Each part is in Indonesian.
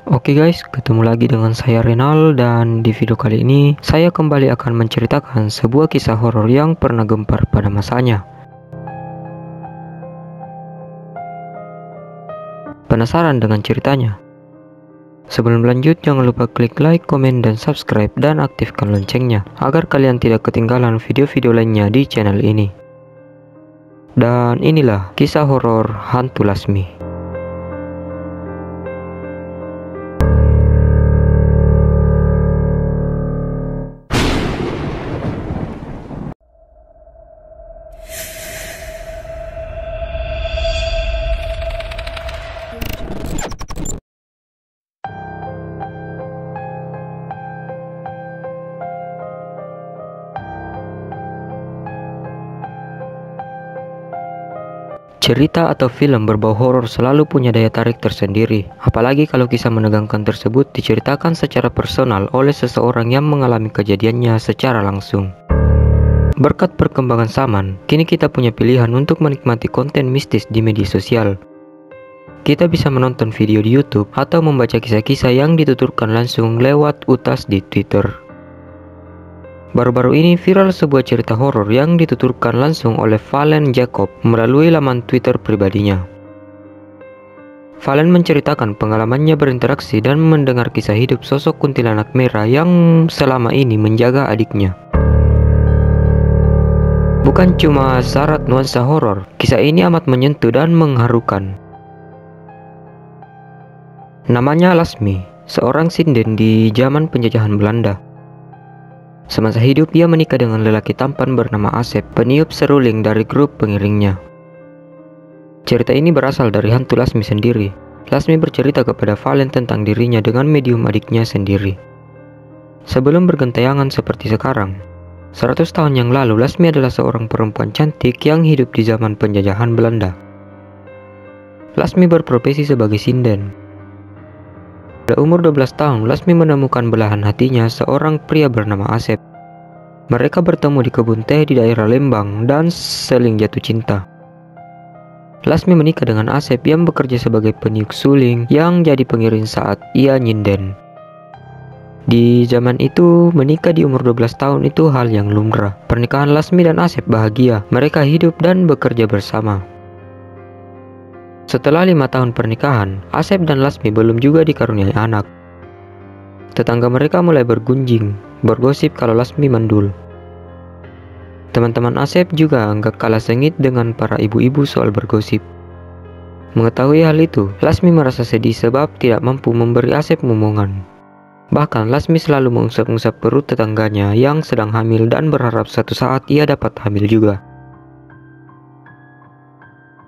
Oke guys, ketemu lagi dengan saya Renal dan di video kali ini saya kembali akan menceritakan sebuah kisah horor yang pernah gempar pada masanya. Penasaran dengan ceritanya? Sebelum lanjut, jangan lupa klik like, komen, dan subscribe dan aktifkan loncengnya agar kalian tidak ketinggalan video-video lainnya di channel ini. Dan inilah kisah horor hantu Lasmi. Cerita atau film berbau horor selalu punya daya tarik tersendiri, apalagi kalau kisah menegangkan tersebut diceritakan secara personal oleh seseorang yang mengalami kejadiannya secara langsung. Berkat perkembangan zaman, kini kita punya pilihan untuk menikmati konten mistis di media sosial. Kita bisa menonton video di YouTube atau membaca kisah-kisah yang dituturkan langsung lewat utas di Twitter. Baru-baru ini viral sebuah cerita horor yang dituturkan langsung oleh Valen Jacob melalui laman Twitter pribadinya. Valen menceritakan pengalamannya berinteraksi dan mendengar kisah hidup sosok kuntilanak merah yang selama ini menjaga adiknya. Bukan cuma syarat nuansa horor, kisah ini amat menyentuh dan mengharukan. Namanya Lasmi, seorang sinden di zaman penjajahan Belanda. Semasa hidup, ia menikah dengan lelaki tampan bernama Asep, peniup seruling dari grup pengiringnya. Cerita ini berasal dari hantu Lasmi sendiri. Lasmi bercerita kepada Valen tentang dirinya dengan medium adiknya sendiri. Sebelum bergentayangan seperti sekarang, 100 tahun yang lalu, Lasmi adalah seorang perempuan cantik yang hidup di zaman penjajahan Belanda. Lasmi berprofesi sebagai sinden. Pada umur 12 tahun, Lasmi menemukan belahan hatinya, seorang pria bernama Asep. Mereka bertemu di kebun teh di daerah Lembang dan saling jatuh cinta. Lasmi menikah dengan Asep yang bekerja sebagai peniup suling yang jadi pengiring saat ia nyinden. Di zaman itu, menikah di umur 12 tahun itu hal yang lumrah. Pernikahan Lasmi dan Asep bahagia, mereka hidup dan bekerja bersama. Setelah 5 tahun pernikahan, Asep dan Lasmi belum juga dikaruniai anak. Tetangga mereka mulai bergunjing, bergosip kalau Lasmi mandul. Teman-teman Asep juga nggak kalah sengit dengan para ibu-ibu soal bergosip. Mengetahui hal itu, Lasmi merasa sedih sebab tidak mampu memberi Asep momongan. Bahkan Lasmi selalu mengusap-usap perut tetangganya yang sedang hamil dan berharap suatu saat ia dapat hamil juga.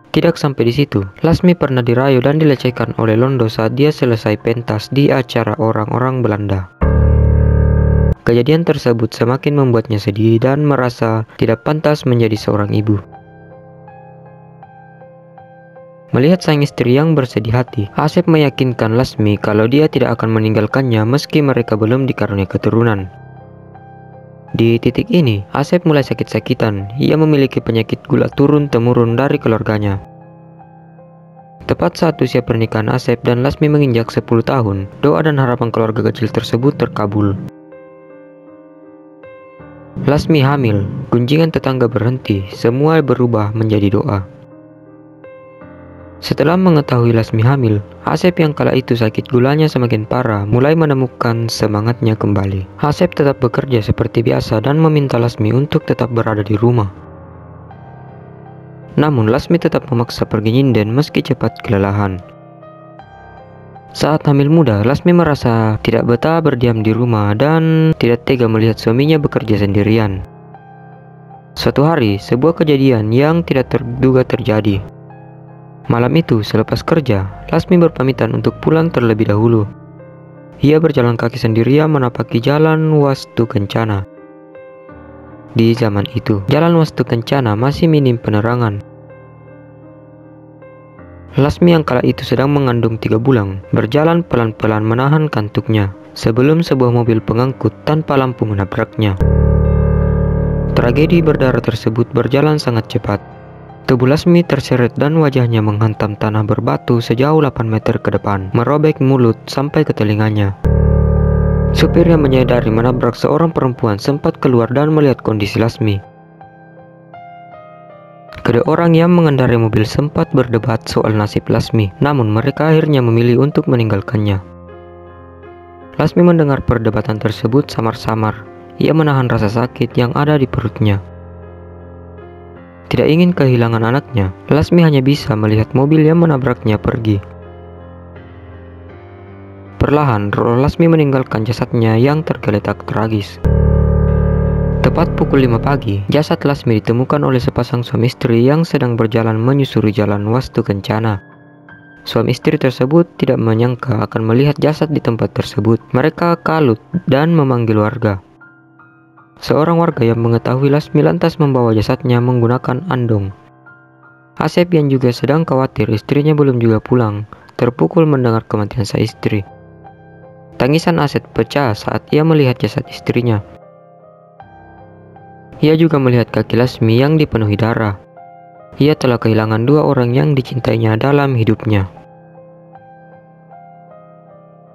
Tidak sampai di situ, Lasmi pernah dirayu dan dilecehkan oleh Londo saat dia selesai pentas di acara orang-orang Belanda. Kejadian tersebut semakin membuatnya sedih dan merasa tidak pantas menjadi seorang ibu. Melihat sang istri yang bersedih hati, Asep meyakinkan Lasmi kalau dia tidak akan meninggalkannya meski mereka belum dikaruniai keturunan. Di titik ini, Asep mulai sakit-sakitan. Ia memiliki penyakit gula turun-temurun dari keluarganya. Tepat saat usia pernikahan Asep dan Lasmi menginjak 10 tahun, doa dan harapan keluarga kecil tersebut terkabul. Lasmi hamil, gunjingan tetangga berhenti, semua berubah menjadi doa. Setelah mengetahui Lasmi hamil, Asep yang kala itu sakit gulanya semakin parah mulai menemukan semangatnya kembali. Asep tetap bekerja seperti biasa dan meminta Lasmi untuk tetap berada di rumah. Namun Lasmi tetap memaksa pergi nyinden meski cepat kelelahan. Saat hamil muda, Lasmi merasa tidak betah berdiam di rumah dan tidak tega melihat suaminya bekerja sendirian. Suatu hari, sebuah kejadian yang tidak terduga terjadi. Malam itu, selepas kerja, Lasmi berpamitan untuk pulang terlebih dahulu. Ia berjalan kaki sendirian menapaki jalan Wastu Kencana. Di zaman itu, jalan Wastu Kencana masih minim penerangan. Lasmi yang kala itu sedang mengandung 3 bulan, berjalan pelan-pelan menahan kantuknya, sebelum sebuah mobil pengangkut tanpa lampu menabraknya. Tragedi berdarah tersebut berjalan sangat cepat. Tubuh Lasmi terseret dan wajahnya menghantam tanah berbatu sejauh 8 meter ke depan, merobek mulut sampai ke telinganya. Supir yang menyadari menabrak seorang perempuan sempat keluar dan melihat kondisi Lasmi. Kedua orang yang mengendarai mobil sempat berdebat soal nasib Lasmi, namun mereka akhirnya memilih untuk meninggalkannya. Lasmi mendengar perdebatan tersebut samar-samar. Ia menahan rasa sakit yang ada di perutnya. Tidak ingin kehilangan anaknya, Lasmi hanya bisa melihat mobil yang menabraknya pergi. Perlahan, roh Lasmi meninggalkan jasadnya yang tergeletak tragis. Tepat pukul 5 pagi, jasad Lasmi ditemukan oleh sepasang suami istri yang sedang berjalan menyusuri jalan Wastu Kencana. Suami istri tersebut tidak menyangka akan melihat jasad di tempat tersebut. Mereka kalut dan memanggil warga. Seorang warga yang mengetahui Lasmi lantas membawa jasadnya menggunakan andong. Asep yang juga sedang khawatir istrinya belum juga pulang, terpukul mendengar kematian sang istri. Tangisan Asep pecah saat ia melihat jasad istrinya. Ia juga melihat kaki Lasmi yang dipenuhi darah. Ia telah kehilangan 2 orang yang dicintainya dalam hidupnya.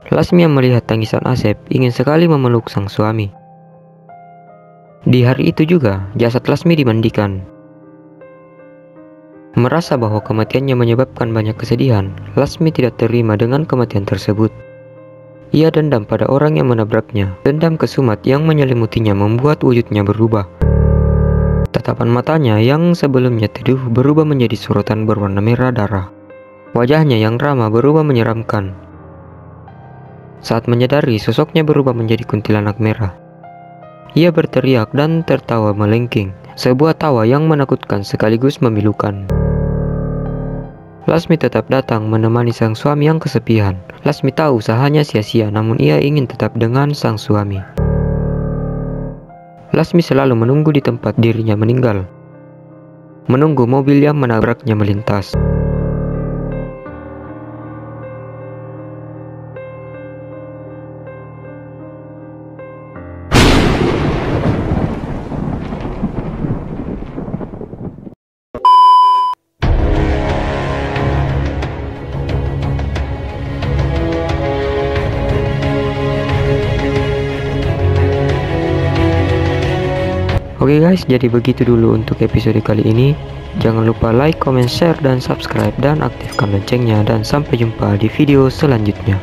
Lasmi yang melihat tangisan Asep ingin sekali memeluk sang suami. Di hari itu juga, jasad Lasmi dimandikan. Merasa bahwa kematiannya menyebabkan banyak kesedihan, Lasmi tidak terima dengan kematian tersebut. Ia dendam pada orang yang menabraknya. Dendam kesumat yang menyelimutinya membuat wujudnya berubah. Tatapan matanya yang sebelumnya teduh berubah menjadi sorotan berwarna merah darah. Wajahnya yang ramah berubah menyeramkan. Saat menyadari, sosoknya berubah menjadi kuntilanak merah. Ia berteriak dan tertawa melengking, sebuah tawa yang menakutkan sekaligus memilukan. Lasmi tetap datang menemani sang suami yang kesepian. Lasmi tahu usahanya sia-sia, namun ia ingin tetap dengan sang suami. Lasmi selalu menunggu di tempat dirinya meninggal, menunggu mobil yang menabraknya melintas. Oke guys, jadi begitu dulu untuk episode kali ini. Jangan lupa like, comment, share, dan subscribe, dan aktifkan loncengnya. Dan sampai jumpa di video selanjutnya.